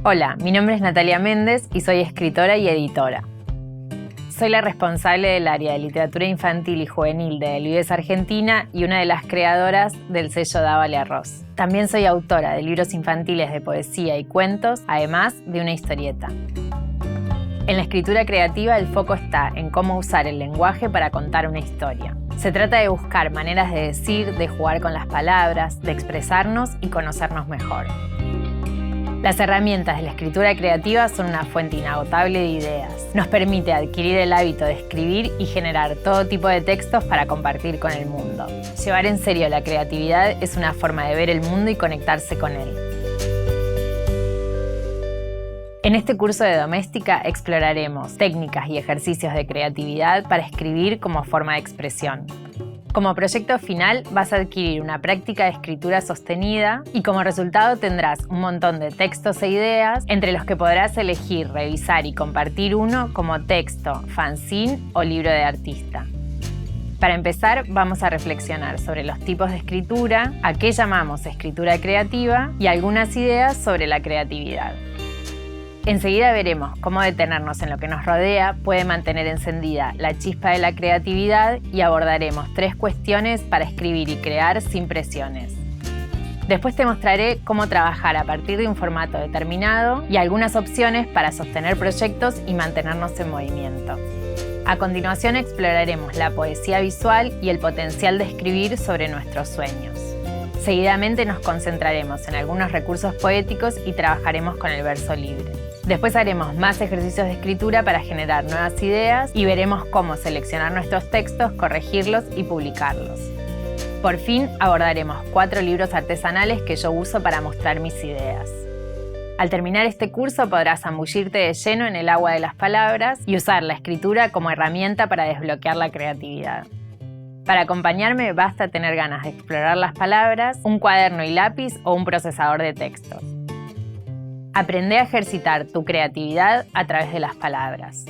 Hola, mi nombre es Natalia Méndez y soy escritora y editora. Soy la responsable del área de literatura infantil y juvenil de Delibes Argentina y una de las creadoras del sello Dávale Arroz. También soy autora de libros infantiles de poesía y cuentos, además de una historieta. En la escritura creativa el foco está en cómo usar el lenguaje para contar una historia. Se trata de buscar maneras de decir, de jugar con las palabras, de expresarnos y conocernos mejor. Las herramientas de la escritura creativa son una fuente inagotable de ideas. Nos permite adquirir el hábito de escribir y generar todo tipo de textos para compartir con el mundo. Llevar en serio la creatividad es una forma de ver el mundo y conectarse con él. En este curso de Doméstica exploraremos técnicas y ejercicios de creatividad para escribir como forma de expresión. Como proyecto final vas a adquirir una práctica de escritura sostenida y como resultado tendrás un montón de textos e ideas entre los que podrás elegir, revisar y compartir uno como texto, fanzine o libro de artista. Para empezar, vamos a reflexionar sobre los tipos de escritura, a qué llamamos escritura creativa y algunas ideas sobre la creatividad. Enseguida veremos cómo detenernos en lo que nos rodea puede mantener encendida la chispa de la creatividad y abordaremos 3 cuestiones para escribir y crear sin presiones. Después te mostraré cómo trabajar a partir de un formato determinado y algunas opciones para sostener proyectos y mantenernos en movimiento. A continuación exploraremos la poesía visual y el potencial de escribir sobre nuestros sueños. Seguidamente nos concentraremos en algunos recursos poéticos y trabajaremos con el verso libre. Después haremos más ejercicios de escritura para generar nuevas ideas y veremos cómo seleccionar nuestros textos, corregirlos y publicarlos. Por fin abordaremos 4 libros artesanales que yo uso para mostrar mis ideas. Al terminar este curso podrás zambullirte de lleno en el agua de las palabras y usar la escritura como herramienta para desbloquear la creatividad. Para acompañarme basta tener ganas de explorar las palabras, un cuaderno y lápiz o un procesador de textos. Aprende a ejercitar tu creatividad a través de las palabras.